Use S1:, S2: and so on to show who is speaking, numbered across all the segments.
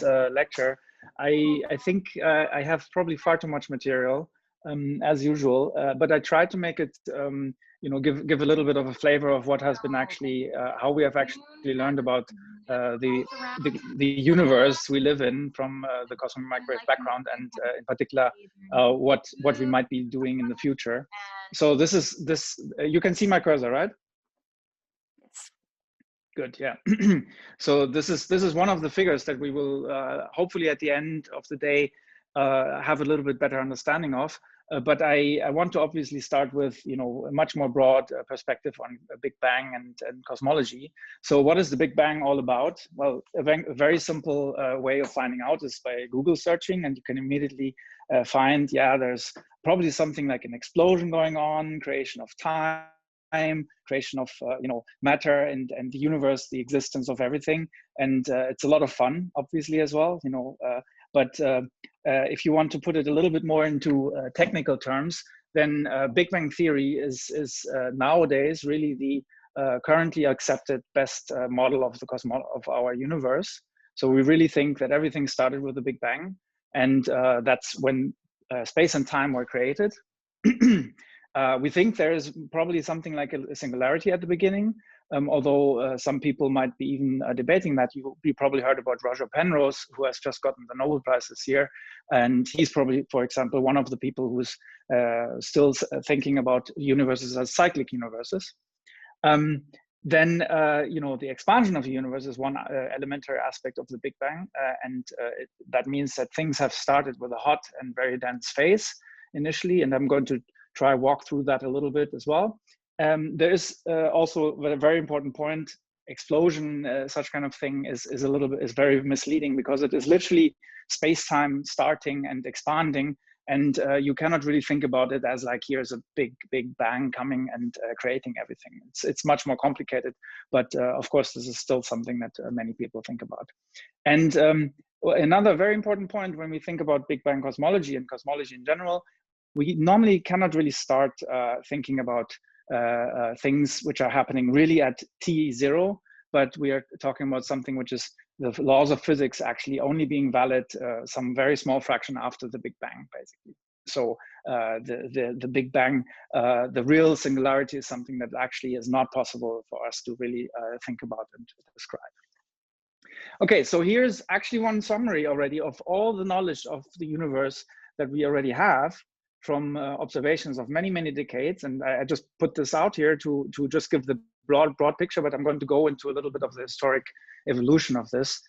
S1: lecture. I think I have probably far too much material, as usual, but I tried to make it, you know, give a little bit of a flavor of what has been actually, how we have actually learned about the universe we live in from the cosmic microwave background, and in particular, what we might be doing in the future. So this is you can see my cursor, right? Good, yeah. So this is one of the figures that we will hopefully at the end of the day have a little bit better understanding of. But I want to obviously start with, you know, a much more broad perspective on Big Bang and cosmology. So what is the Big Bang all about? Well, a very simple way of finding out is by Google searching, and you can immediately find, yeah, there's probably something like an explosion going on, creation of time, creation of you know, matter and the universe, the existence of everything, and it's a lot of fun, obviously, as well, you know. But if you want to put it a little bit more into technical terms, then Big Bang theory is nowadays really the currently accepted best model of the of our universe. So we really think that everything started with the Big Bang, and that's when space and time were created. We think there is probably something like a singularity at the beginning, although some people might be even debating that. You probably heard about Roger Penrose, who has just gotten the Nobel Prize this year. And he's probably, for example, one of the people who's still thinking about universes as cyclic universes. Then, you know, the expansion of the universe is one elementary aspect of the Big Bang. That means that things have started with a hot and very dense phase initially. And I'm going to try walk through that a little bit as well. There is also a very important point. Explosion, such kind of thing is very misleading, because it is literally space-time starting and expanding, and you cannot really think about it as like, here's a big bang coming and creating everything. It's much more complicated, but of course this is still something that many people think about. And another very important point when we think about Big Bang cosmology and cosmology in general, we normally cannot really start thinking about things which are happening really at t0, but we are talking about something which is the laws of physics actually only being valid some very small fraction after the Big Bang, basically. So the Big Bang, the real singularity, is something that actually is not possible for us to really think about and describe. Okay, so here's actually one summary already of all the knowledge of the universe that we already have from observations of many decades. And I just put this out here to just give the broad picture, but I'm going to go into a little bit of the historic evolution of this.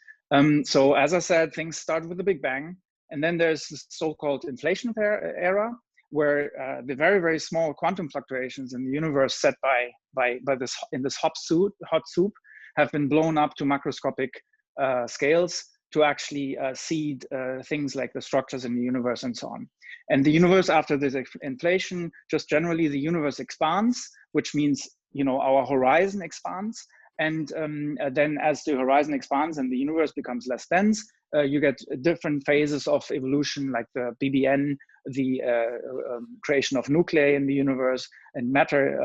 S1: So as I said, things start with the Big Bang, and then there's this so-called inflation era, where the very small quantum fluctuations in the universe set by this in this hot soup have been blown up to macroscopic scales to actually seed things like the structures in the universe and so on. And the universe, after this inflation, just generally the universe expands, which means, you know, our horizon expands. And then as the horizon expands and the universe becomes less dense, you get different phases of evolution, like the BBN, the creation of nuclei in the universe and matter,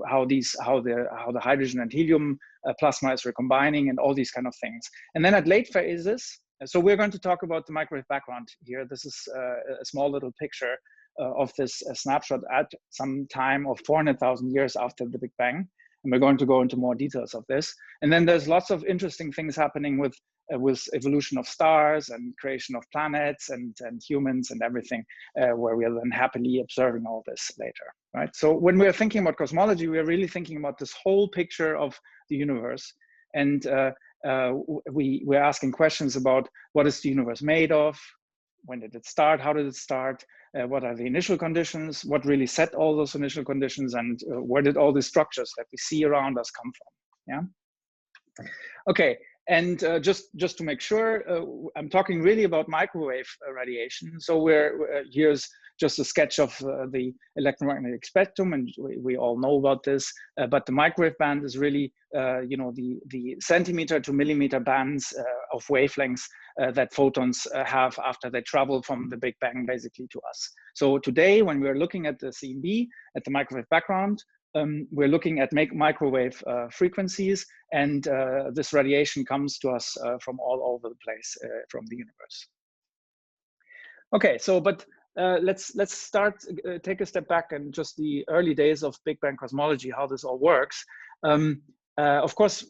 S1: how the hydrogen and helium plasma is recombining, and all these kind of things. And then at late phases, so we're going to talk about the microwave background here. This is a small little picture of this snapshot at some time of 400,000 years after the Big Bang. And we're going to go into more details of this. And then there's lots of interesting things happening with evolution of stars and creation of planets and humans and everything, where we are then happily observing all this later, right? So when we're thinking about cosmology, we're really thinking about this whole picture of the universe. And we're asking questions about what is the universe made of? When did it start? How did it start? What are the initial conditions? What really set all those initial conditions? And where did all the structures that we see around us come from? Yeah. Okay. And just to make sure, I'm talking really about microwave radiation. So here's just a sketch of the electromagnetic spectrum, and we all know about this. But the microwave band is really, you know, the centimeter to millimeter bands of wavelengths that photons have after they travel from the Big Bang basically to us. So today, when we're looking at the CMB, at the microwave background, we're looking at microwave frequencies, and this radiation comes to us from all over the place from the universe. Okay, so but let's start, take a step back and just the early days of Big Bang cosmology, how this all works. Of course,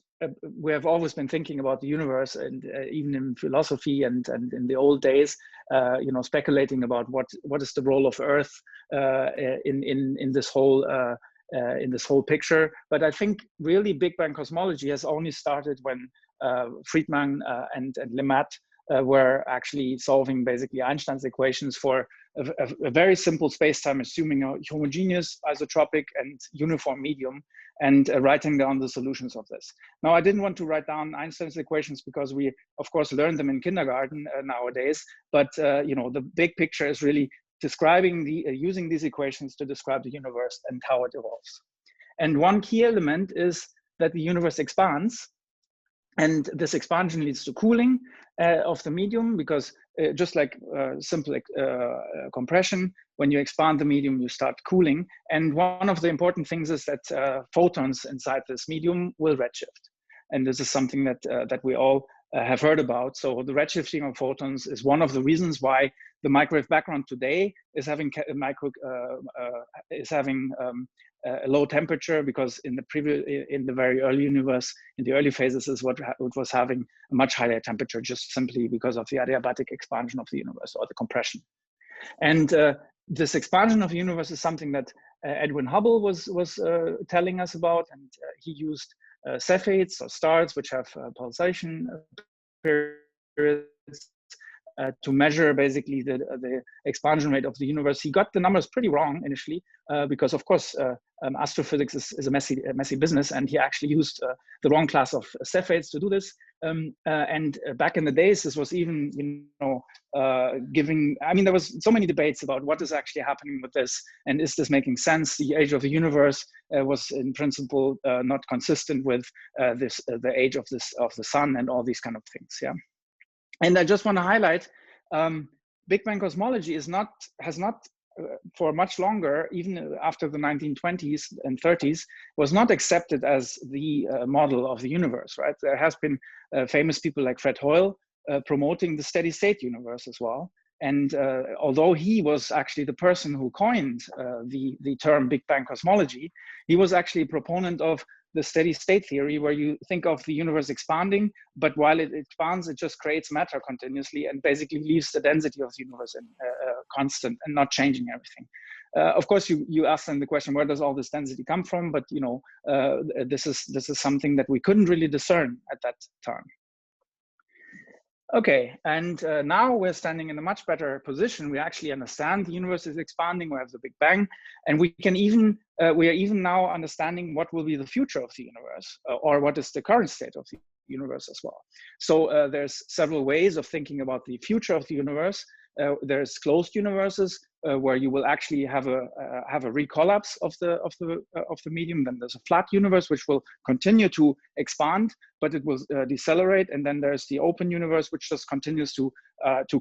S1: we have always been thinking about the universe, and even in philosophy and in the old days, you know, speculating about what is the role of Earth in this whole picture. But I think really Big Bang cosmology has only started when Friedman and Lemaitre were actually solving basically Einstein's equations for a very simple space-time, assuming a homogeneous, isotropic, and uniform medium, and writing down the solutions of this. Now, I didn't want to write down Einstein's equations because we, of course, learned them in kindergarten nowadays. But you know, the big picture is really describing using these equations to describe the universe and how it evolves. And one key element is that the universe expands. And this expansion leads to cooling of the medium, because just like simple compression, when you expand the medium, you start cooling. And one of the important things is that photons inside this medium will redshift. And this is something that we all have heard about. So the redshifting of photons is one of the reasons why the microwave background today is having a low temperature, because in the very early universe, in the early phases, is what was having a much higher temperature, just simply because of the adiabatic expansion of the universe, or the compression. And this expansion of the universe is something that Edwin Hubble was telling us about, and he used Cepheids, or stars, which have pulsation periods, to measure basically the expansion rate of the universe. He got the numbers pretty wrong initially, because of course astrophysics is a messy business, and he actually used the wrong class of Cepheids to do this. And back in the days, this was even, you know, I mean, there was so many debates about what is actually happening with this, and is this making sense? The age of the universe was in principle not consistent with the age of the sun, and all these kind of things. Yeah. And I just want to highlight, Big Bang cosmology has not for much longer, even after the 1920s and 30s, was not accepted as the model of the universe, right? There has been famous people like Fred Hoyle promoting the steady state universe as well. And although he was actually the person who coined the term Big Bang cosmology, he was actually a proponent of the steady state theory, where you think of the universe expanding, but while it expands, it just creates matter continuously and basically leaves the density of the universe constant and not changing everything. Of course, you ask them the question, where does all this density come from? But you know, this is something that we couldn't really discern at that time. Okay, and now we're standing in a much better position. We actually understand the universe is expanding. We have the Big Bang, and we are even now understanding what will be the future of the universe, or what is the current state of the universe as well. So there's several ways of thinking about the future of the universe. There's closed universes where you will actually have a recollapse of the medium. Then there's a flat universe which will continue to expand, but it will decelerate. And then there's the open universe which just continues to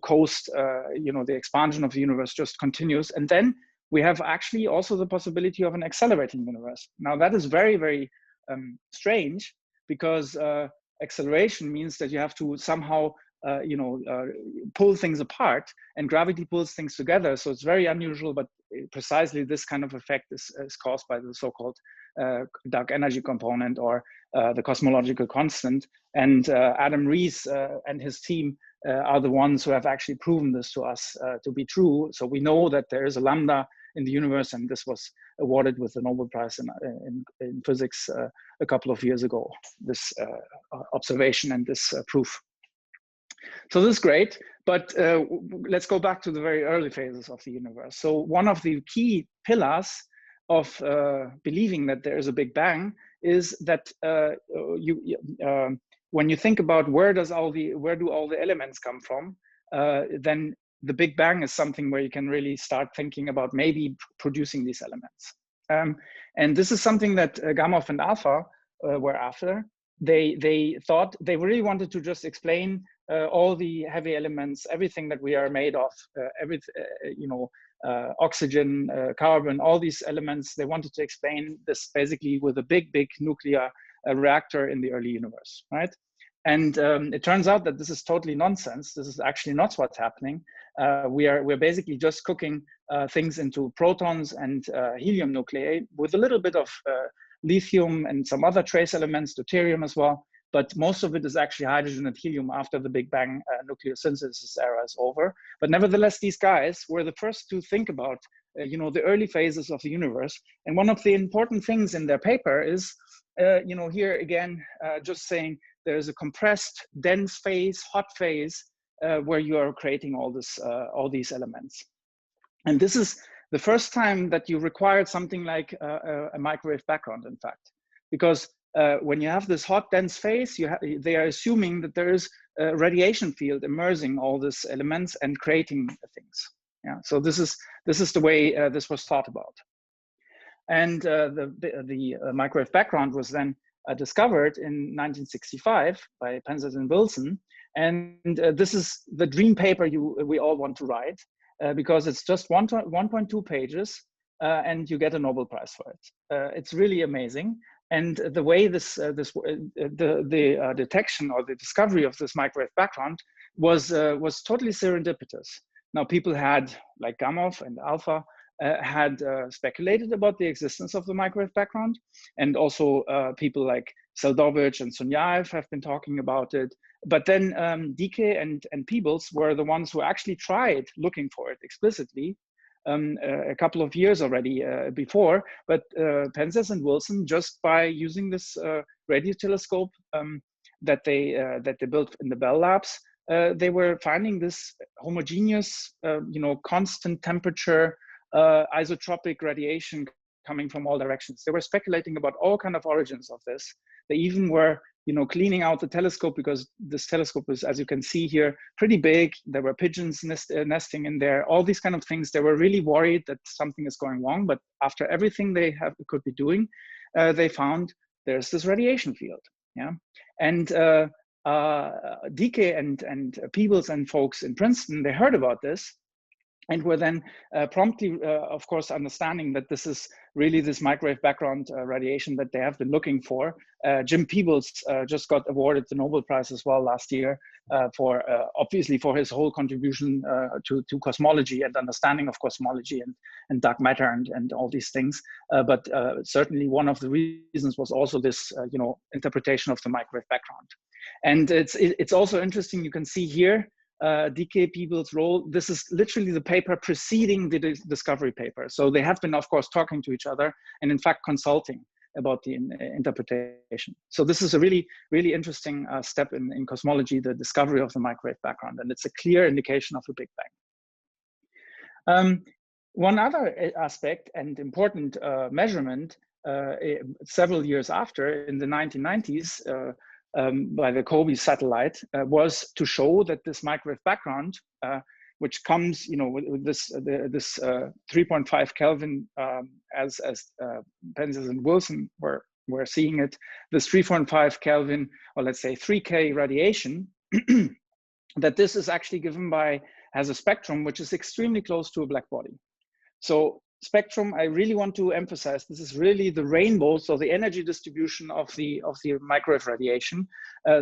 S1: coast. You know, the expansion of the universe just continues. And then we have actually also the possibility of an accelerating universe. Now that is very, very strange, because acceleration means that you have to somehow pull things apart, and gravity pulls things together. So it's very unusual, but precisely this kind of effect is caused by the so-called dark energy component, or the cosmological constant. And Adam Rees and his team are the ones who have actually proven this to us to be true. So we know that there is a lambda in the universe, and this was awarded with the Nobel Prize in physics a couple of years ago, this observation and this proof. So this is great, but let's go back to the very early phases of the universe. So one of the key pillars of believing that there is a Big Bang is that when you think about where do all the elements come from, then the Big Bang is something where you can really start thinking about maybe producing these elements. And this is something that Gamow and Alpha were after. They thought they really wanted to just explain all the heavy elements, everything that we are made of, oxygen, carbon, all these elements. They wanted to explain this basically with a big nuclear reactor in the early universe, right? And it turns out that this is totally nonsense. This is actually not what's happening. We're basically just cooking things into protons and helium nuclei with a little bit of lithium and some other trace elements, deuterium as well. But most of it is actually hydrogen and helium after the Big Bang nucleosynthesis era is over. But nevertheless, these guys were the first to think about, the early phases of the universe. And one of the important things in their paper is, here again, just saying there's a compressed, dense phase, hot phase, where you are creating all these elements. And this is the first time that you required something like a microwave background, in fact, because when you have this hot, dense phase, they are assuming that there is a radiation field immersing all these elements and creating things. Yeah. So this is the way this was thought about. And the microwave background was then discovered in 1965 by Penzias and Wilson. And this is the dream paper we all want to write because it's just 1.2 pages and you get a Nobel Prize for it. It's really amazing. And the way the detection or the discovery of this microwave background was totally serendipitous. Now, people had, like Gamow and Alpha, had speculated about the existence of the microwave background, and also people like Seldovich and Sunyaev have been talking about it. But then Dike and Peebles were the ones who actually tried looking for it explicitly a couple of years already before. But Penzias and Wilson, just by using this radio telescope that they built in the Bell Labs, they were finding this homogeneous, constant temperature, isotropic radiation coming from all directions. They were speculating about all kinds of origins of this. They even were, cleaning out the telescope because this telescope is, as you can see here, pretty big. There were pigeons nesting in there, all these kind of things. They were really worried that something is going wrong. But after everything they could be doing, they found there's this radiation field. Yeah, and Dike and Peebles and folks in Princeton, they heard about this, and were then promptly, of course, understanding that this is really this microwave background radiation that they have been looking for. Jim Peebles just got awarded the Nobel Prize as well last year for obviously for his whole contribution to cosmology and understanding of cosmology and dark matter and all these things. But certainly one of the reasons was also this, interpretation of the microwave background. And it's also interesting. You can see here DK Peebles' role. This is literally the paper preceding the discovery paper. So they have been, of course, talking to each other and in fact consulting about the interpretation. So this is a really, really interesting step in cosmology, the discovery of the microwave background, and it's a clear indication of the Big Bang. One other aspect and important measurement several years after, in the 1990s, by the COBE satellite, was to show that this microwave background, which comes, with this 3.5 Kelvin, as Penzias and Wilson were seeing it, this 3.5 Kelvin, or let's say 3K radiation, that this is actually has a spectrum which is extremely close to a black body. So spectrum, I really want to emphasize, this is really the rainbow, so the energy distribution of the microwave radiation.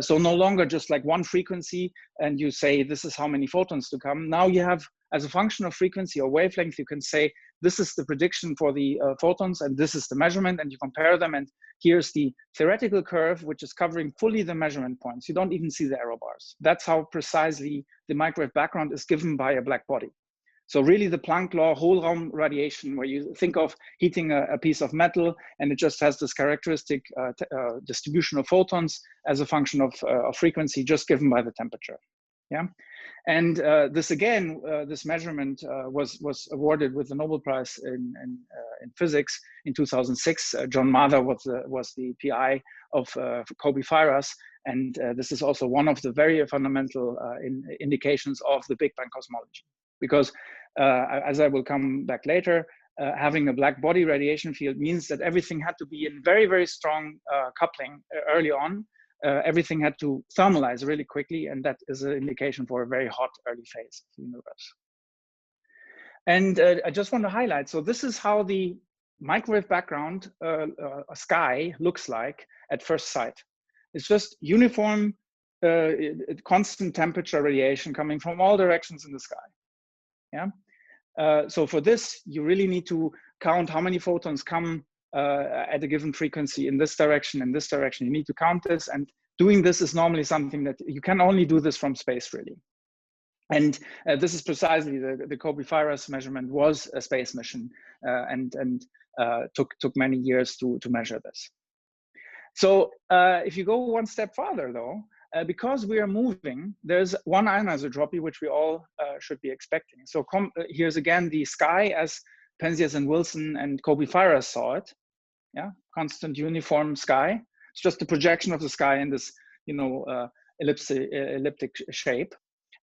S1: So no longer just like one frequency and you say this is how many photons to come. Now you have, as a function of frequency or wavelength, you can say this is the prediction for the photons and this is the measurement, and you compare them, and here's the theoretical curve which is covering fully the measurement points. You don't even see the error bars. That's how precisely the microwave background is given by a black body. So really the Planck law, whole realm radiation, where you think of heating a piece of metal and it just has this characteristic distribution of photons as a function of frequency just given by the temperature. Yeah, and this again, this measurement was awarded with the Nobel Prize in physics in 2006. John Mather was the PI of COBE Firas, and this is also one of the very fundamental indications of the Big Bang cosmology. Because as I will come back later, having a black body radiation field means that everything had to be in very, very strong coupling early on. everything had to thermalize really quickly, and that is an indication for a very hot early phase of the universe. And I just want to highlight, so this is how the microwave background sky looks like at first sight. It's just uniform, constant temperature radiation coming from all directions in the sky. Yeah. So for this, you really need to count how many photons come at a given frequency in this direction, in this direction. You need to count this, and doing this is normally something that you can only do this from space, really. And this is precisely the COBE measurement was a space mission, and took many years to measure this. So if you go one step farther, though, because we are moving, there's one anisotropy which we all should be expecting. So here's again the sky as Penzias and Wilson and COBE saw it. Yeah, constant uniform sky. It's just a projection of the sky in this, elliptic shape.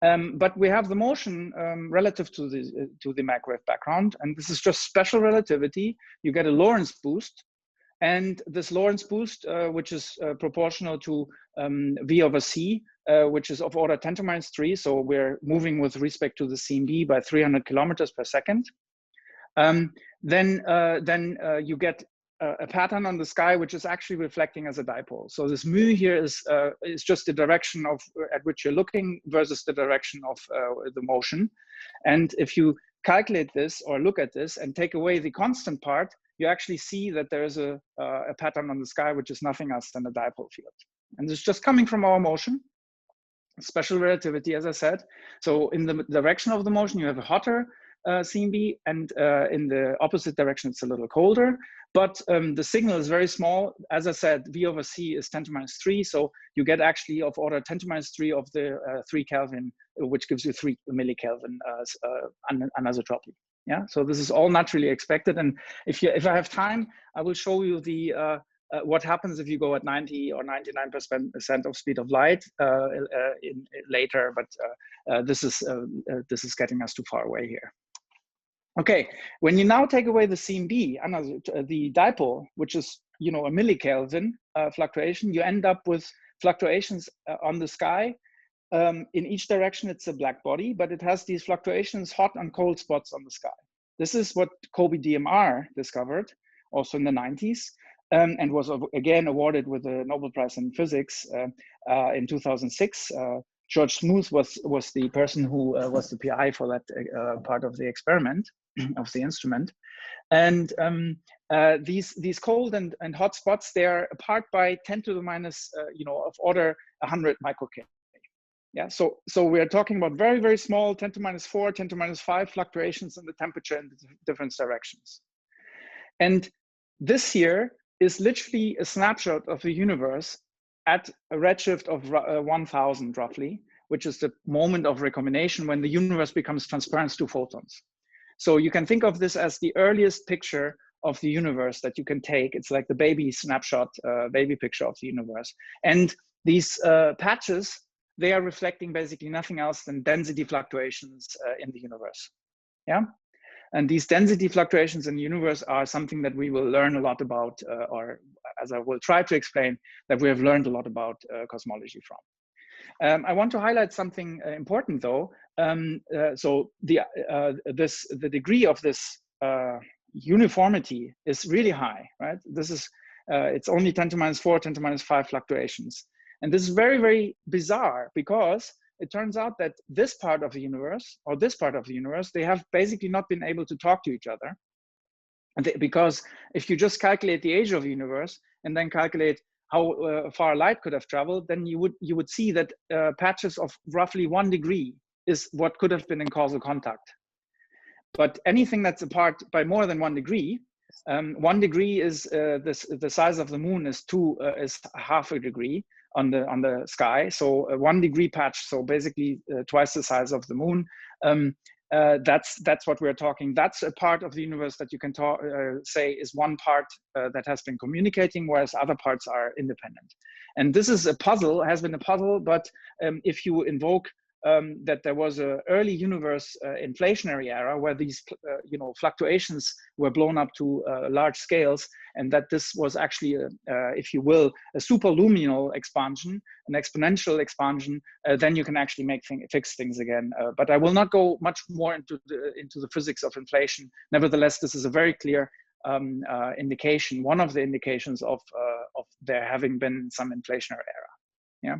S1: But we have the motion relative to the microwave background, and this is just special relativity. You get a Lorentz boost, and this Lorentz boost, which is proportional to v/c, which is of order 10 to the minus 3. So we're moving with respect to the CMB by 300 kilometers per second. Then you get a pattern on the sky which is actually reflecting as a dipole. So this mu here is just the direction of at which you're looking versus the direction of the motion. And if you calculate this or look at this and take away the constant part, you actually see that there is a pattern on the sky which is nothing else than a dipole field. And this is just coming from our motion. Special relativity, as I said. So in the direction of the motion, you have a hotter CMB, and in the opposite direction, it's a little colder. But the signal is very small. As I said, v/c is 10 to the minus 3. So you get actually of order 10 to the minus 3 of the 3 Kelvin, which gives you 3 millikelvin anisotropy. Yeah, so this is all naturally expected. And if I have time, I will show you the what happens if you go at 90 or 99% of speed of light later. But this is getting us too far away here. Okay, when you now take away the CMB, the dipole, which is a millikelvin fluctuation, you end up with fluctuations on the sky. In each direction, it's a black body, but it has these fluctuations, hot and cold spots on the sky. This is what COBE DMR discovered, also in the 90s, and was again awarded with a Nobel Prize in Physics in 2006. George Smoot was the person who was the PI for that part of the experiment, of the instrument. And these cold and hot spots, they are apart by 10 to the minus, of order 100 microK. Yeah, so we are talking about very, very small 10 to the minus 4, 10 to the minus 5 fluctuations in the temperature in different directions. And this here is literally a snapshot of the universe at a redshift of 1000 roughly, which is the moment of recombination when the universe becomes transparent to photons. So you can think of this as the earliest picture of the universe that you can take. It's like the baby snapshot, baby picture of the universe. And these patches, they are reflecting basically nothing else than density fluctuations in the universe. Yeah. And these density fluctuations in the universe are something that we will learn a lot about, or as I will try to explain, that we have learned a lot about cosmology from. I want to highlight something important though. So the degree of this uniformity is really high, right? This is, it's only 10 to the minus 4, 10 to the minus 5 fluctuations. And this is very, very bizarre because it turns out that this part of the universe, or this part of the universe, they have basically not been able to talk to each other. And because if you just calculate the age of the universe and then calculate how far light could have traveled, then you would see that patches of roughly 1 degree is what could have been in causal contact. But anything that's apart by more than 1 degree, 1 degree is the size of the moon is half a degree on the sky. So a 1 degree patch, so basically twice the size of the moon. That's what we're talking. That's a part of the universe that you can say is one part that has been communicating, whereas other parts are independent. And this is a puzzle, has been a puzzle, but if you invoke that there was an early universe inflationary era where these fluctuations were blown up to large scales, and that this was actually, if you will, a superluminal expansion, an exponential expansion, then you can actually fix things again. But I will not go much more into the physics of inflation. Nevertheless, this is a very clear indication, one of the indications of there having been some inflationary era. Yeah.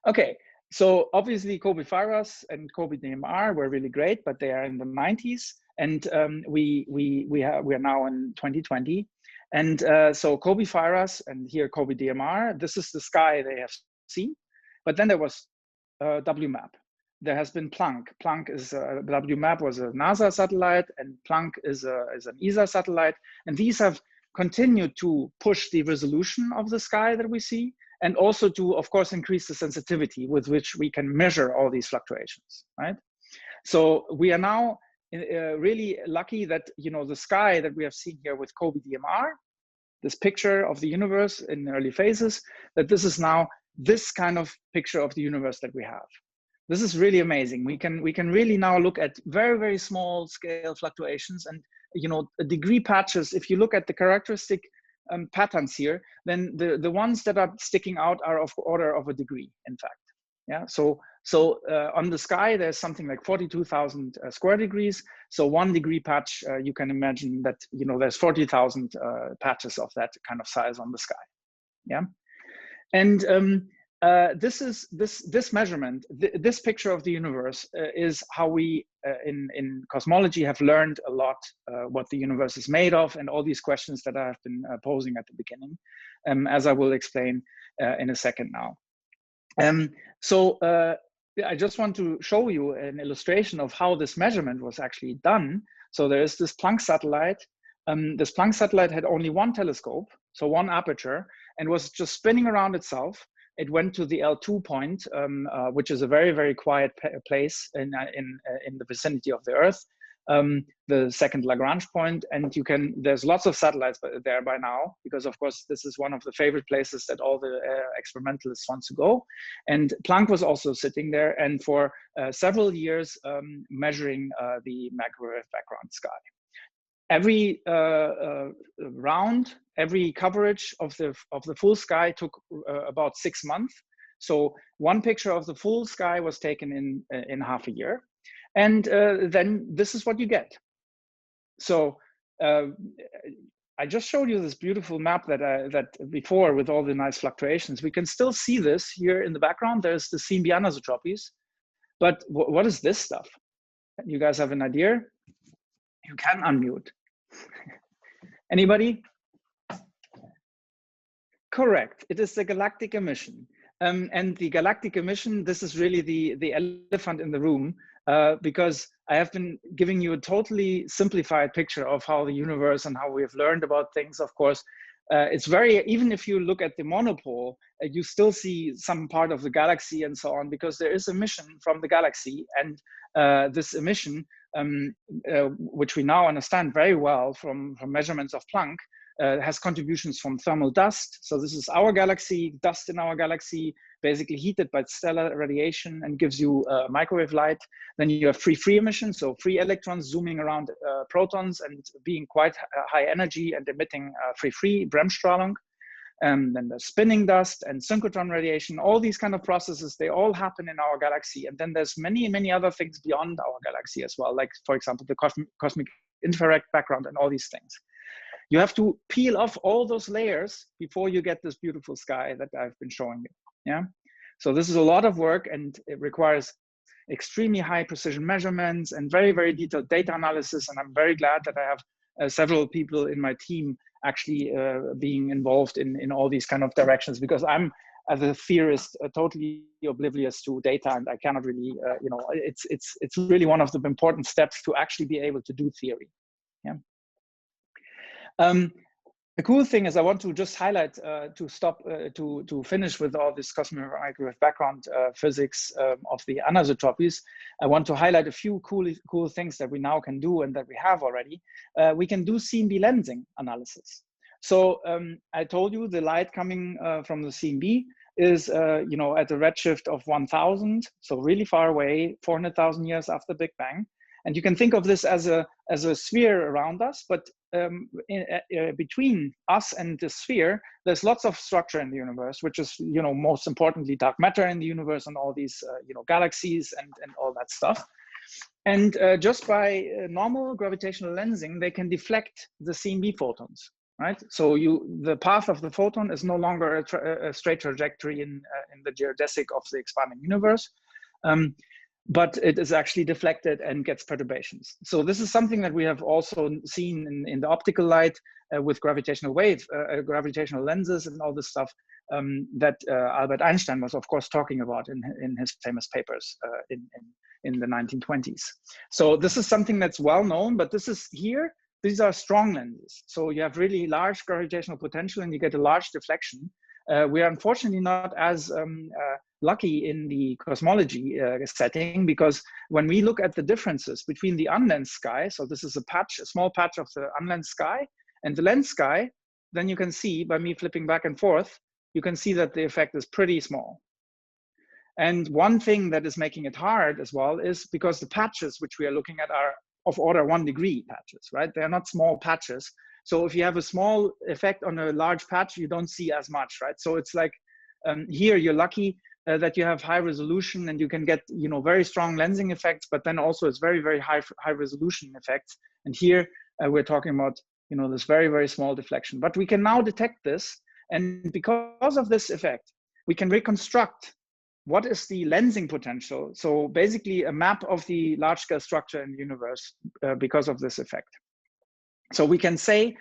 S1: Okay. So obviously COBE Virus and COBE DMR were really great, but they are in the 90s, and we are now in 2020. And so COBE Virus and here COBE DMR, this is the sky they have seen. But then there was WMAP. There has been PLANCK. PLANCK is WMAP was a NASA satellite, and PLANCK is an ESA satellite, and these have continued to push the resolution of the sky that we see, and also to, of course, increase the sensitivity with which we can measure all these fluctuations, right? So we are now really lucky that, the sky that we have seen here with COBE DMR, this picture of the universe in the early phases, that this is now this kind of picture of the universe that we have. This is really amazing. We can really now look at very, very small scale fluctuations and, degree patches. If you look at the characteristic patterns here, then the ones that are sticking out are of order of a degree, in fact. Yeah. So on the sky, there's something like 42,000 square degrees. So 1 degree patch, you can imagine that, there's 40,000 patches of that kind of size on the sky. Yeah. And this measurement, this picture of the universe is how we in cosmology have learned a lot what the universe is made of, and all these questions that I have been posing at the beginning, as I will explain in a second now. So I just want to show you an illustration of how this measurement was actually done. So there is this Planck satellite. This Planck satellite had only one telescope, so one aperture, and was just spinning around itself. It went to the L2 point, which is a very, very quiet place in the vicinity of the Earth, the second Lagrange point. And there's lots of satellites there by now, because of course, this is one of the favorite places that all the experimentalists want to go. And Planck was also sitting there, and for several years measuring the microwave background sky. Every round, every coverage of the full sky took about 6 months. So one picture of the full sky was taken in half a year, and then this is what you get. So I just showed you this beautiful map that before with all the nice fluctuations. We can still see this here in the background. There's the CMB anisotropies, but what is this stuff? You guys have an idea? You can unmute. Anybody? Correct. It is the galactic emission. And the galactic emission, this is really the elephant in the room, because I have been giving you a totally simplified picture of how the universe and how we have learned about things. Of course, it's even if you look at the monopole, you still see some part of the galaxy and so on, because there is emission from the galaxy. And this emission, which we now understand very well from measurements of Planck, has contributions from thermal dust. So this is our galaxy, dust in our galaxy, basically heated by stellar radiation and gives you microwave light. Then you have free emission, so free electrons zooming around protons and being quite high energy and emitting free Bremsstrahlung. Then there's spinning dust and synchrotron radiation. All these kind of processes, they all happen in our galaxy. And then there's many other things beyond our galaxy as well, like, for example, the cosmic infrared background and all these things. You have to peel off all those layers before you get this beautiful sky that I've been showing you. Yeah. So this is a lot of work, and it requires extremely high precision measurements and very detailed data analysis. And I'm very glad that I have several people in my team actually being involved in all these kind of directions, because I'm, as a theorist, totally oblivious to data, and I cannot really, it's really one of the important steps to actually be able to do theory. Yeah. The cool thing is, I want to just highlight to finish with all this cosmic microwave background physics of the anisotropies. I want to highlight a few cool things that we now can do and that we have already. We can do CMB lensing analysis. So I told you the light coming from the CMB is, you know, at a redshift of 1000, so really far away, 400,000 years after Big Bang. And you can think of this as a sphere around us, but between us and the sphere, there's lots of structure in the universe, which is, you know, most importantly, dark matter in the universe and all these, you know, galaxies and all that stuff. And just by normal gravitational lensing, they can deflect the CMB photons, right? So the path of the photon is no longer a straight trajectory in the geodesic of the expanding universe. But it is actually deflected and gets perturbations. So this is something that we have also seen in the optical light with gravitational gravitational lenses and all this stuff that Albert Einstein was, of course, talking about in his famous papers in the 1920s. So this is something that's well known, but this is here. These are strong lenses. So you have really large gravitational potential and you get a large deflection. We are unfortunately not as lucky in the cosmology setting, because when we look at the differences between the unlensed sky, so this is a small patch of the unlensed sky, and the lensed sky, then you can see by me flipping back and forth, you can see that the effect is pretty small. And one thing that is making it hard as well is because the patches which we are looking at are of order 1 degree patches, right? They're not small patches. So if you have a small effect on a large patch, you don't see as much, right? So it's like here you're lucky that you have high resolution and you can get, you know, very strong lensing effects, but then also it's very, very high resolution effects. And here we're talking about, you know, this very, very small deflection. But we can now detect this, and because of this effect, we can reconstruct what is the lensing potential. So basically a map of the large scale structure in the universe because of this effect. So we can say,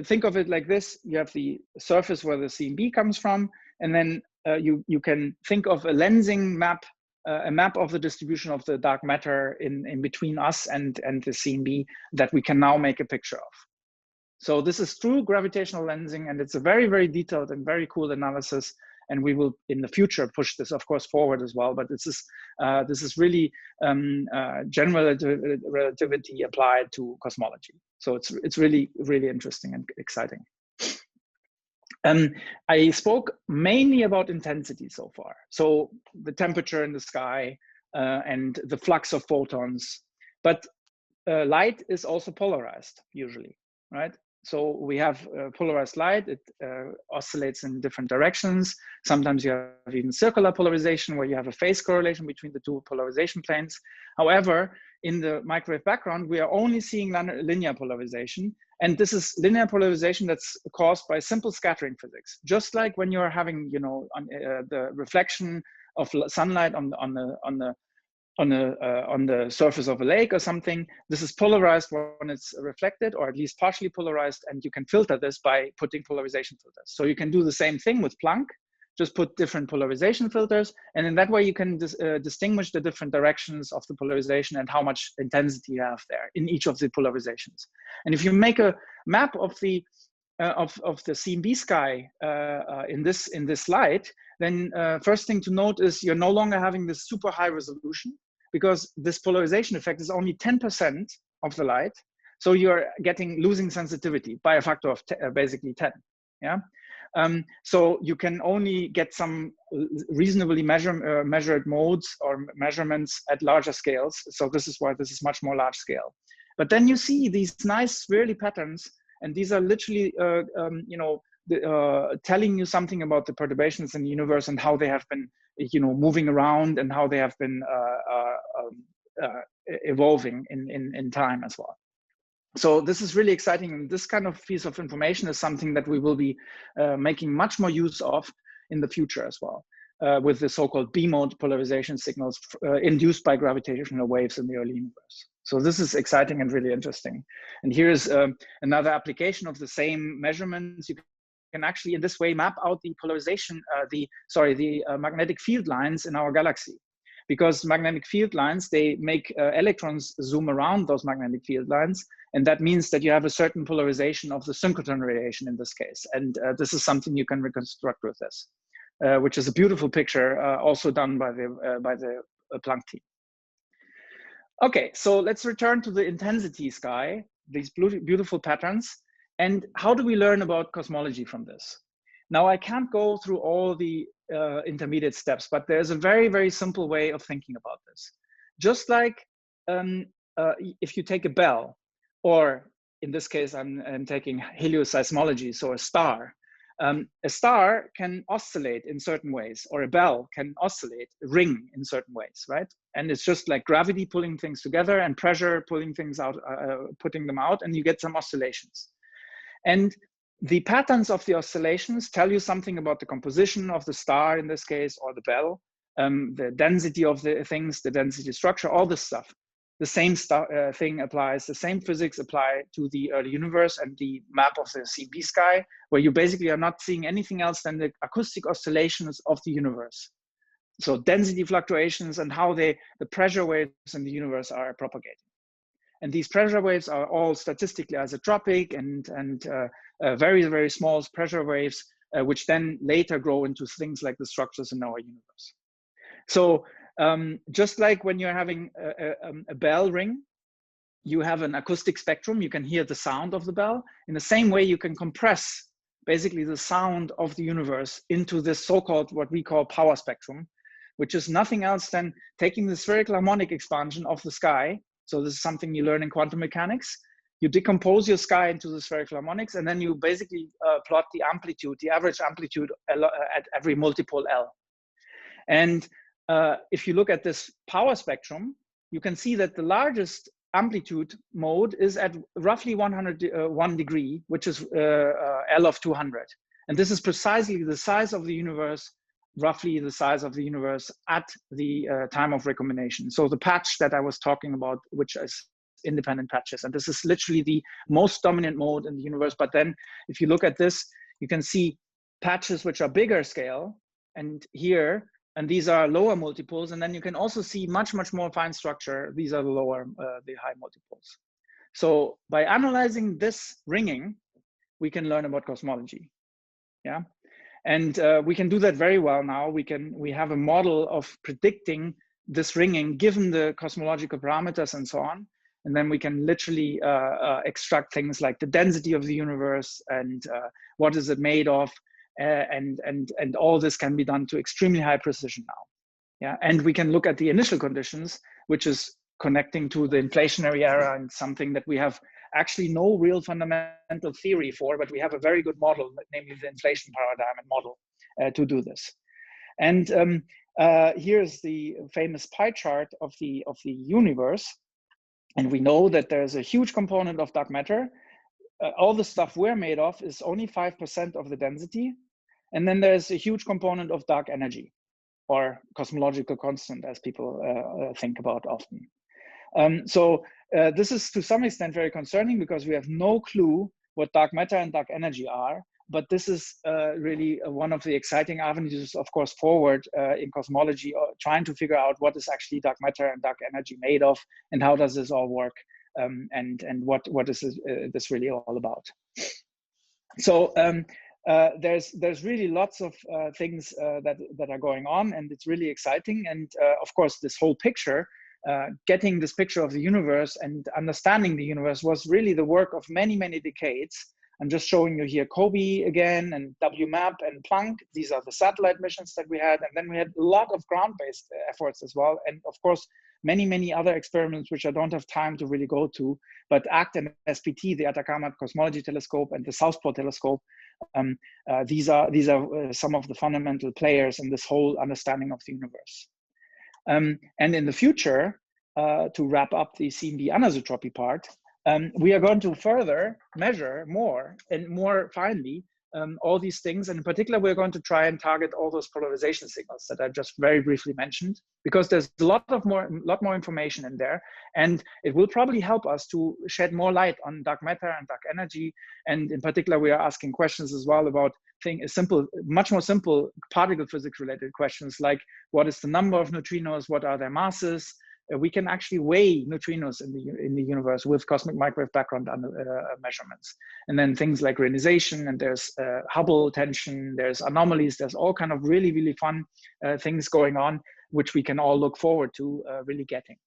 S1: think of it like this: you have the surface where the CMB comes from, and then you can think of a lensing map, a map of the distribution of the dark matter in between us and the CMB that we can now make a picture of. So this is true gravitational lensing, and it's a very, very detailed and very cool analysis. And we will in the future push this, of course, forward as well. But this is really general relativity applied to cosmology. So it's really, really interesting and exciting. I spoke mainly about intensity so far. So the temperature in the sky and the flux of photons. But light is also polarized usually, right? So we have polarized light. It oscillates in different directions. Sometimes you have even circular polarization where you have a phase correlation between the two polarization planes. However, in the microwave background, we are only seeing linear polarization. And this is linear polarization that's caused by simple scattering physics. Just like when you're having, you know, the reflection of sunlight on the surface of a lake or something, this is polarized when it's reflected, or at least partially polarized, and you can filter this by putting polarization filters. So you can do the same thing with Planck, just put different polarization filters, and in that way you can distinguish the different directions of the polarization and how much intensity you have there in each of the polarizations. And if you make a map of the CMB sky in this light, then first thing to note is you're no longer having this super high resolution, because this polarization effect is only 10% of the light. So you're losing sensitivity by a factor of basically 10. Yeah. So you can only get some reasonably measured modes or measurements at larger scales. So this is why this is much more large scale. But then you see these nice swirly patterns, and these are literally, you know, telling you something about the perturbations in the universe and how they have been, you know, moving around and how they have been evolving in time as well. So this is really exciting, and this kind of piece of information is something that we will be making much more use of in the future as well, with the so-called B-mode polarization signals induced by gravitational waves in the early universe. So this is exciting and really interesting. And here's another application of the same measurements. You can actually in this way map out the polarization, the magnetic field lines in our galaxy. Because magnetic field lines, they make electrons zoom around those magnetic field lines. And that means that you have a certain polarization of the synchrotron radiation in this case. And this is something you can reconstruct with this, which is a beautiful picture also done by the Planck team. Okay, so let's return to the intensity sky, these beautiful patterns. And how do we learn about cosmology from this? Now, I can't go through all the intermediate steps, but there's a very, very simple way of thinking about this. Just like if you take a bell, or in this case, I'm taking helioseismology, so a star. A star can oscillate in certain ways, or a bell can oscillate, ring in certain ways, right? And it's just like gravity pulling things together and pressure pulling things out, putting them out, and you get some oscillations. And the patterns of the oscillations tell you something about the composition of the star in this case, or the bell, the density of the things, the density structure, all this stuff. The same thing applies, the same physics apply to the early universe and the map of the CMB sky, where you basically are not seeing anything else than the acoustic oscillations of the universe. So density fluctuations and how the pressure waves in the universe are propagating. And these pressure waves are all statistically isotropic and very, very small pressure waves, which then later grow into things like the structures in our universe. So just like when you're having a bell ring, you have an acoustic spectrum, you can hear the sound of the bell. In the same way, you can compress basically the sound of the universe into this so-called, what we call power spectrum, which is nothing else than taking the spherical harmonic expansion of the sky. So this is something you learn in quantum mechanics. You decompose your sky into the spherical harmonics, and then you basically plot the amplitude, the average amplitude at every multipole L. And if you look at this power spectrum, you can see that the largest amplitude mode is at roughly 101 degree, which is L of 200. And this is precisely the size of the universe, roughly the size of the universe at the time of recombination. So the patch that I was talking about, which is independent patches. And this is literally the most dominant mode in the universe. But then if you look at this, you can see patches which are bigger scale, and here, and these are lower multiples. And then you can also see much, much more fine structure. These are the lower, the high multiples. So by analyzing this ringing, we can learn about cosmology. Yeah. And we can do that very well now. We have a model of predicting this ringing given the cosmological parameters and so on. And then we can literally extract things like the density of the universe and what is it made of, and all this can be done to extremely high precision now. Yeah, and we can look at the initial conditions, which is connecting to the inflationary era, and something that we have actually no real fundamental theory for, but we have a very good model, namely the inflation paradigm and model to do this. And here's the famous pie chart of the universe. And we know that there's a huge component of dark matter. All the stuff we're made of is only 5% of the density. And then there's a huge component of dark energy, or cosmological constant, as people think about often. So this is to some extent very concerning, because we have no clue what dark matter and dark energy are. But this is really one of the exciting avenues, of course, forward in cosmology, trying to figure out what is actually dark matter and dark energy made of, and how does this all work, and what is this really all about. So there's really lots of things that are going on, and it's really exciting. And of course, this whole picture, getting this picture of the universe and understanding the universe, was really the work of many, many decades. I'm just showing you here COBE again, and WMAP and PLANCK. These are the satellite missions that we had. And then we had a lot of ground-based efforts as well. And of course, many, many other experiments, which I don't have time to really go to. But ACT and SPT, the Atacama Cosmology Telescope, and the Southpole Telescope, these are some of the fundamental players in this whole understanding of the universe. And in the future, to wrap up the CMB anisotropy part, we are going to further measure more and more finely all these things. And in particular, we're going to try and target all those polarization signals that I just very briefly mentioned, because there's a lot more information in there. And it will probably help us to shed more light on dark matter and dark energy. And in particular, we are asking questions as well about much more simple particle physics related questions, like what is the number of neutrinos, what are their masses. We can actually weigh neutrinos in the universe with cosmic microwave background measurements. And then things like ionization, and there's Hubble tension, there's anomalies, there's all kind of really, really fun things going on, which we can all look forward to really getting.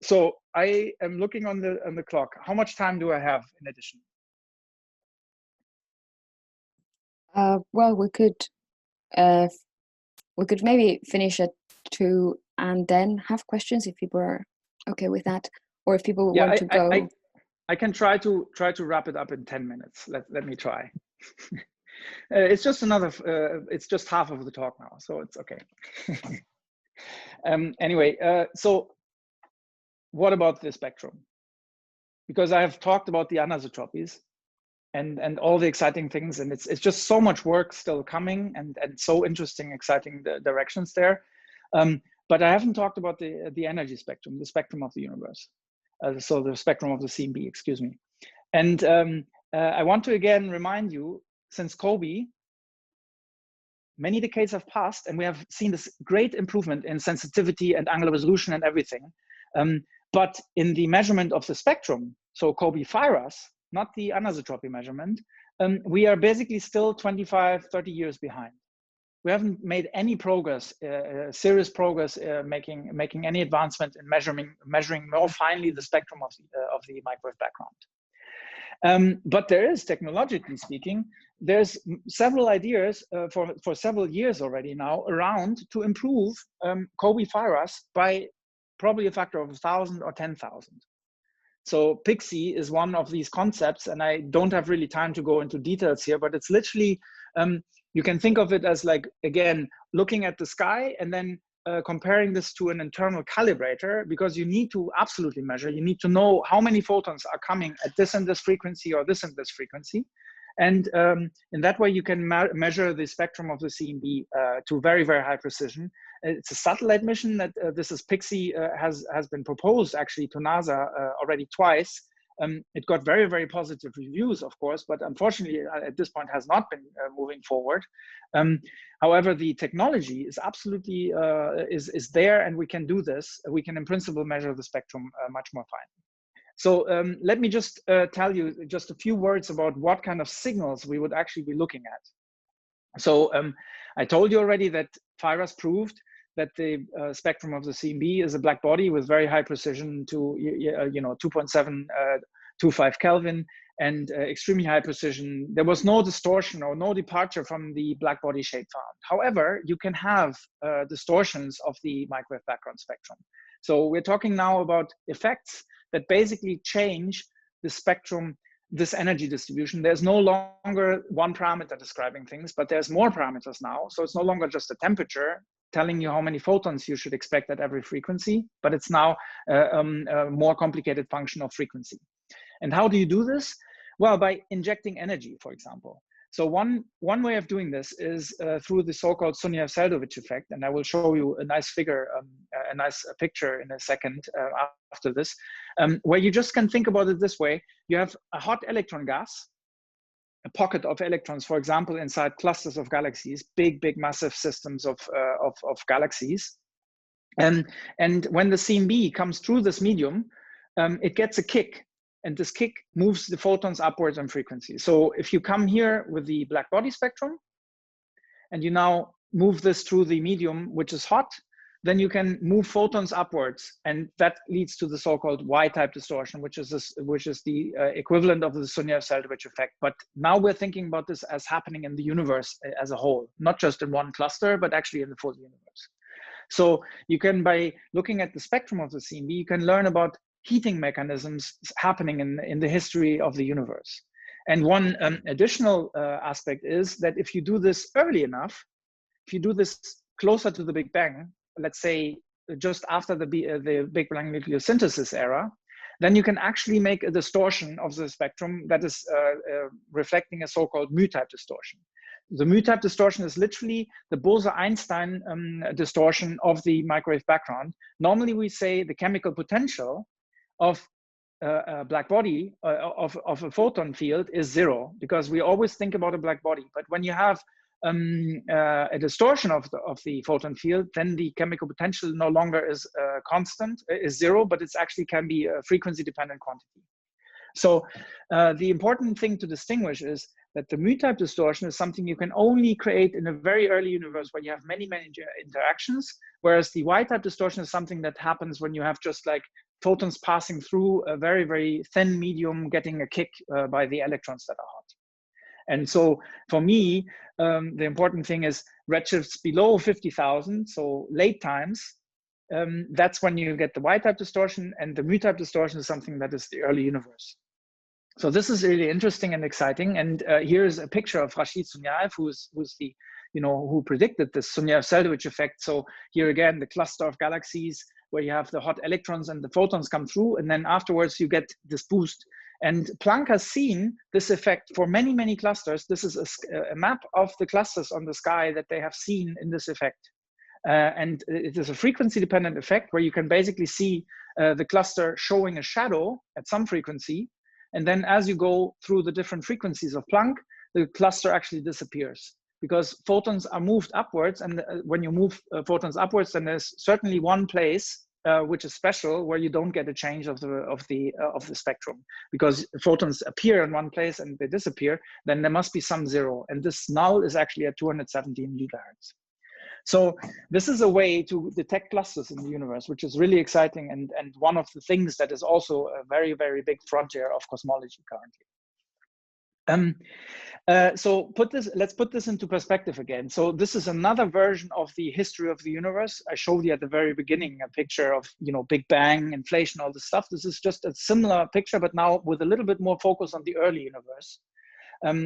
S1: So I am looking on the clock. How much time do I have in addition?
S2: Well, we could maybe finish at 2 and then have questions if people are okay with that, or if people want to go.
S1: I can try to wrap it up in 10 minutes. Let me try. It's just it's just half of the talk now, so it's okay. Anyway, so what about the spectrum? Because I have talked about the anisotropies and all the exciting things, and it's just so much work still coming and so interesting, exciting directions there. But I haven't talked about the energy spectrum, the spectrum of the universe. So the spectrum of the CMB, excuse me. And I want to again remind you, since COBE, many decades have passed and we have seen this great improvement in sensitivity and angular resolution and everything. But in the measurement of the spectrum, so COBE FIRAS, not the anisotropy measurement, we are basically still 25, 30 years behind. We haven't made any progress, serious progress, making any advancement in measuring more finely the spectrum of the microwave background. But there is, technologically speaking, there's several ideas for several years already now around to improve COBE FIRAS by probably a factor of 1,000 or 10,000. So PIXI is one of these concepts, and I don't have really time to go into details here, but it's literally, you can think of it as like, again, looking at the sky and then comparing this to an internal calibrator, because you need to absolutely measure. You need to know how many photons are coming at this and this frequency or this and this frequency. And in that way, you can measure the spectrum of the CMB to very, very high precision. It's a satellite mission that this is PIXI has been proposed actually to NASA already twice. It got very, very positive reviews, of course, but unfortunately at this point has not been moving forward. However, the technology is absolutely is there, and we can do this. We can in principle measure the spectrum much more finely. So let me just tell you just a few words about what kind of signals we would actually be looking at. So I told you already that FIRAS proved that the spectrum of the CMB is a black body with very high precision to 2.725 Kelvin and extremely high precision. There was no distortion or no departure from the black body shape found. However, you can have distortions of the microwave background spectrum. So we're talking now about effects that basically change the spectrum, this energy distribution. There's no longer one parameter describing things, but there's more parameters now. So it's no longer just a temperature telling you how many photons you should expect at every frequency, but it's now a more complicated function of frequency. And how do you do this? Well, by injecting energy, for example. So one way of doing this is through the so-called Sunyaev-Seldovich effect, and I will show you a nice figure, a nice picture in a second after this, where you just can think about it this way. You have a hot electron gas, a pocket of electrons, for example, inside clusters of galaxies, big, massive systems of galaxies. And when the CMB comes through this medium, it gets a kick. And this kick moves the photons upwards in frequency. So if you come here with the black body spectrum, and you now move this through the medium, which is hot, then you can move photons upwards, and that leads to the so-called Y-type distortion, which is the equivalent of the Sunyaev-Seldovich effect. But now we're thinking about this as happening in the universe as a whole, not just in one cluster, but actually in the full universe. So you can, by looking at the spectrum of the CMB, you can learn about heating mechanisms happening in the history of the universe. And one additional aspect is that if you do this early enough, if you do this closer to the Big Bang, let's say just after the Big Bang nucleosynthesis era, then you can actually make a distortion of the spectrum that is reflecting a so-called mu-type distortion. The mu-type distortion is literally the Bose-Einstein distortion of the microwave background. Normally we say the chemical potential of a black body, of a photon field is 0, because we always think about a black body. But when you have a distortion of the photon field, then the chemical potential no longer is constant, is 0, but it's actually can be a frequency dependent quantity. So the important thing to distinguish is that the mu-type distortion is something you can only create in a very early universe where you have many interactions, whereas the Y-type distortion is something that happens when you have just like photons passing through a very, very thin medium, getting a kick by the electrons that are hot. And so for me, the important thing is redshifts below 50,000, so late times, that's when you get the Y-type distortion, and the mu-type distortion is something that is the early universe. So this is really interesting and exciting. And here's a picture of Rashid Sunyaev, who's the, who predicted this Sunyaev-Seldyvich effect. So here again, the cluster of galaxies where you have the hot electrons and the photons come through, and then afterwards you get this boost. And Planck has seen this effect for many, many clusters. This is a map of the clusters on the sky that they have seen in this effect. And it is a frequency-dependent effect where you can basically see the cluster showing a shadow at some frequency. And then as you go through the different frequencies of Planck, the cluster actually disappears because photons are moved upwards. And when you move photons upwards, then there's certainly one place which is special where you don't get a change of the spectrum, because photons appear in one place and they disappear. Then there must be some zero, and this null is actually at 217 gigahertz. So this is a way to detect clusters in the universe, which is really exciting, and one of the things that is also a very, very big frontier of cosmology currently. So let's put this into perspective again. So this is another version of the history of the universe. I showed you at the very beginning a picture of, Big Bang, inflation, all this stuff. This is just a similar picture, but now with a little bit more focus on the early universe.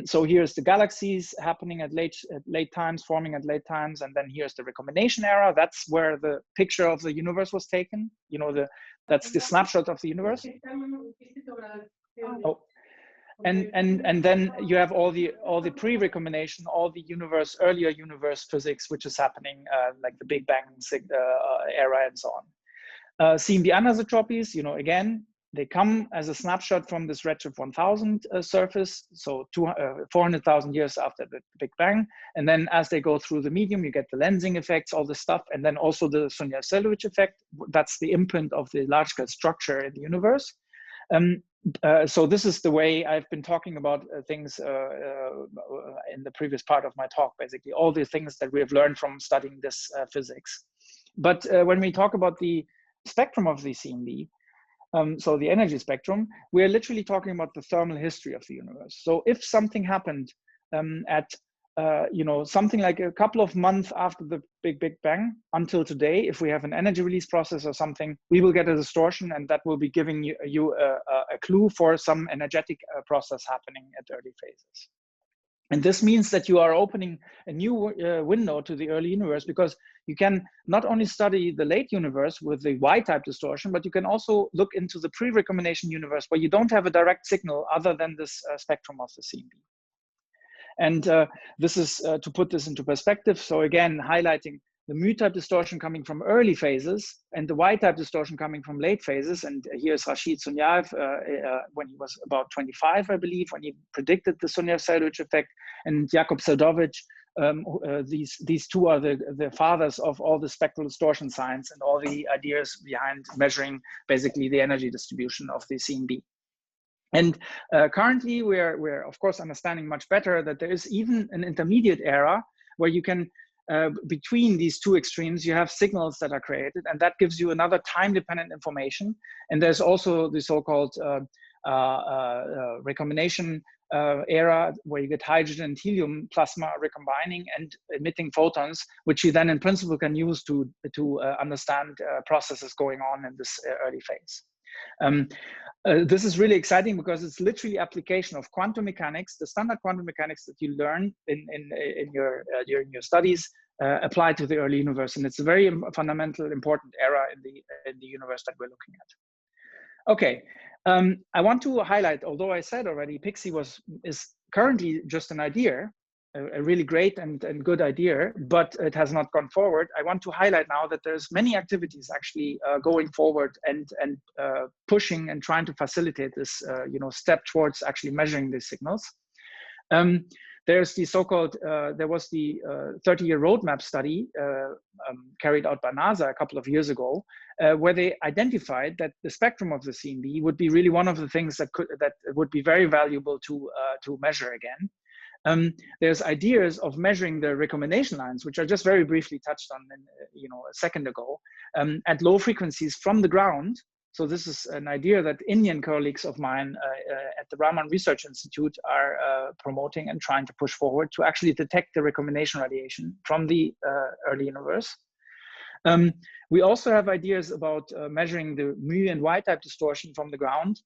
S1: So here's the galaxies happening at late times, forming at late times, and then here's the recombination era. That's where the picture of the universe was taken. That's the snapshot of the universe. Oh. And then you have all the pre-recombination, all the earlier universe physics, which is happening, like the Big Bang era and so on. CMB anisotropies, again, they come as a snapshot from this redshift 1000 surface, so 400,000 years after the Big Bang. And then as they go through the medium, you get the lensing effects, all this stuff, and then also the Sunyaev-Seldyvich effect. That's the imprint of the large-scale structure in the universe. So this is the way I've been talking about things in the previous part of my talk, basically, all the things that we have learned from studying this physics. But when we talk about the spectrum of the CMB, so the energy spectrum, we're literally talking about the thermal history of the universe. So if something happened at something like a couple of months after the Big Bang until today, if we have an energy release process or something, we will get a distortion, and that will be giving you a clue for some energetic process happening at early phases. And this means that you are opening a new window to the early universe, because you can not only study the late universe with the Y-type distortion, but you can also look into the pre-recombination universe where you don't have a direct signal other than this spectrum of the CMB. And this is to put this into perspective. So again, highlighting the mu-type distortion coming from early phases and the Y-type distortion coming from late phases. And here's Rashid Sunyaev when he was about 25, I believe, when he predicted the Sunyaev-Seldyvich effect, and Jakob Seldyvich. These two are the fathers of all the spectral distortion science and all the ideas behind measuring basically the energy distribution of the CMB. And currently we're of course understanding much better that there is even an intermediate era where you can, between these two extremes, you have signals that are created, and that gives you another time-dependent information. And there's also the so-called recombination era where you get hydrogen and helium plasma recombining and emitting photons, which you then in principle can use to understand processes going on in this early phase. This is really exciting because it's literally application of quantum mechanics, the standard quantum mechanics that you learn during your studies, applied to the early universe, and it's a very fundamental, important era in the universe that we're looking at. Okay, I want to highlight, although I said already, PIXI is currently just an idea, a really great and good idea, but it has not gone forward. I want to highlight now that there's many activities actually going forward and pushing and trying to facilitate this step towards actually measuring these signals. There's the so-called, there was the 30-year roadmap study carried out by NASA a couple of years ago, where they identified that the spectrum of the CMB would be really one of the things that would be very valuable to measure again. There's ideas of measuring the recombination lines, which I just very briefly touched on a second ago, at low frequencies from the ground. So this is an idea that Indian colleagues of mine at the Raman Research Institute are promoting and trying to push forward to actually detect the recombination radiation from the early universe. We also have ideas about measuring the mu and y-type distortion from the ground,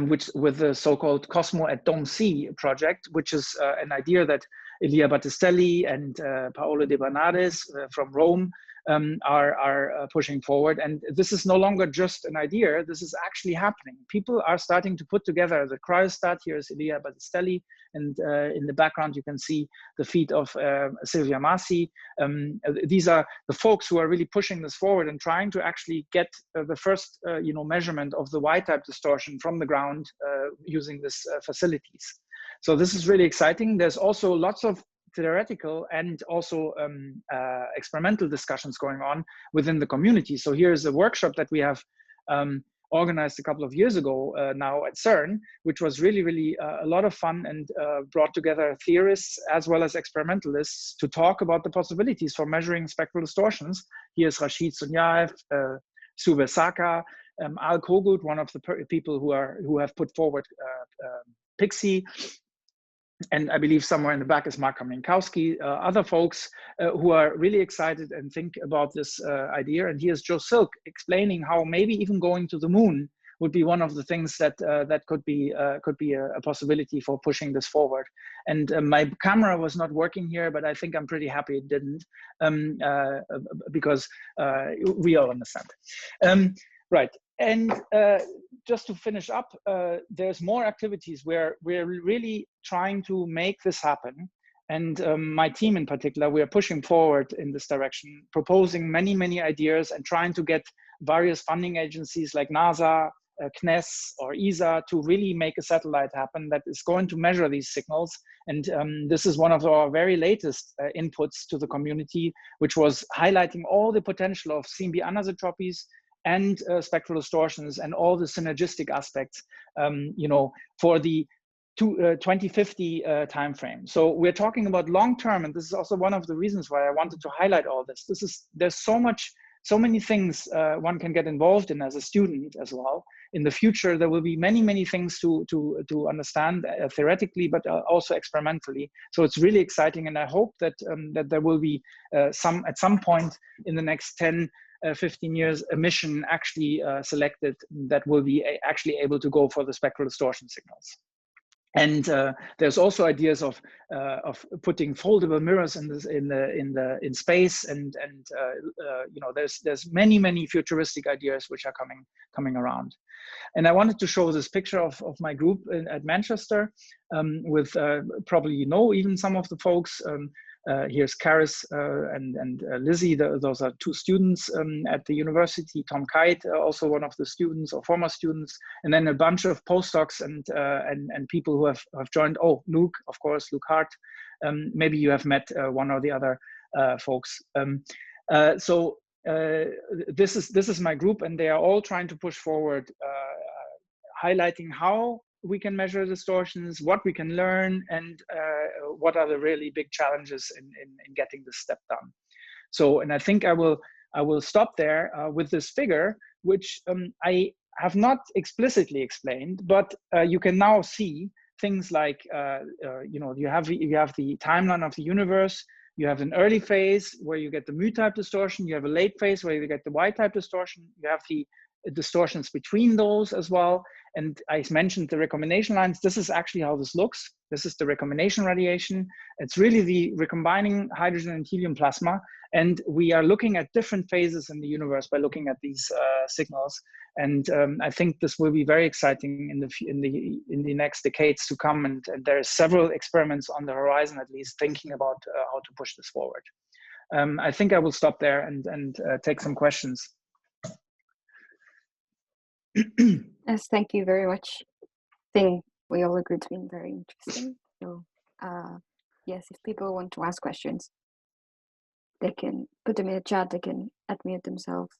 S1: which with the so-called Cosmo at Dome C project, which is an idea that Elia Battistelli and Paolo De Bernardis from Rome are pushing forward. And this is no longer just an idea, this is actually happening. People are starting to put together the cryostat. Here is Elia Battistelli, and in the background you can see the feet of Silvia Masi. These are the folks who are really pushing this forward and trying to actually get the first measurement of the y-type distortion from the ground using these facilities. So this is really exciting. There's also lots of theoretical and also experimental discussions going on within the community. So here's a workshop that we have organized a couple of years ago now at CERN, which was really a lot of fun, and brought together theorists as well as experimentalists to talk about the possibilities for measuring spectral distortions. Here's Rashid Sunyaev, Sube Saka, Al Kogut, one of the people who have put forward PIXI. And I believe somewhere in the back is Mark Kaminkowski, other folks who are really excited and think about this idea. And here's Joe Silk explaining how maybe even going to the moon would be one of the things that that could be a possibility for pushing this forward. And my camera was not working here, but I think I'm pretty happy it didn't, because we all understand. Right. And just to finish up, there's more activities where we're really trying to make this happen. And my team in particular, we are pushing forward in this direction, proposing many ideas and trying to get various funding agencies like NASA, CNES or ESA to really make a satellite happen that is going to measure these signals. And this is one of our very latest inputs to the community, which was highlighting all the potential of CMB anisotropies and spectral distortions and all the synergistic aspects, for the 2050 timeframe. So we're talking about long-term, and this is also one of the reasons why I wanted to highlight all this. There's so many things one can get involved in as a student as well. In the future, there will be many things to understand theoretically, but also experimentally. So it's really exciting, and I hope that that there will be at some point in the next 10-15 years, a mission actually selected that will be actually able to go for the spectral distortion signals. And there's also ideas of putting foldable mirrors in space, and there's many futuristic ideas which are coming around. And I wanted to show this picture of my group at Manchester, with probably even some of the folks. Here's Karis and Lizzie. Those are two students at the university. Tom Kite, also one of the students or former students, and then a bunch of postdocs and people who have joined. Oh, Luke, of course, Luke Hart. Maybe you have met one or the other folks. This is my group, and they are all trying to push forward, highlighting how we can measure distortions, what we can learn, and what are the really big challenges in getting this step done. So, and I think I will stop there with this figure, which I have not explicitly explained, but you can now see things like you have the timeline of the universe. You have an early phase where you get the mu-type distortion. You have a late phase where you get the y-type distortion. You have the distortions between those as well. And I mentioned the recombination lines. This is actually how this looks. This is the recombination radiation. It's really the recombining hydrogen and helium plasma. And we are looking at different phases in the universe by looking at these signals. And I think this will be very exciting in the next decades to come. And there are several experiments on the horizon, at least, thinking about how to push this forward. I think I will stop there and take some questions.
S2: Yes, thank you very much. I think we all agree it's been very interesting. So yes, if people want to ask questions, they can put them in the chat, they can unmute themselves.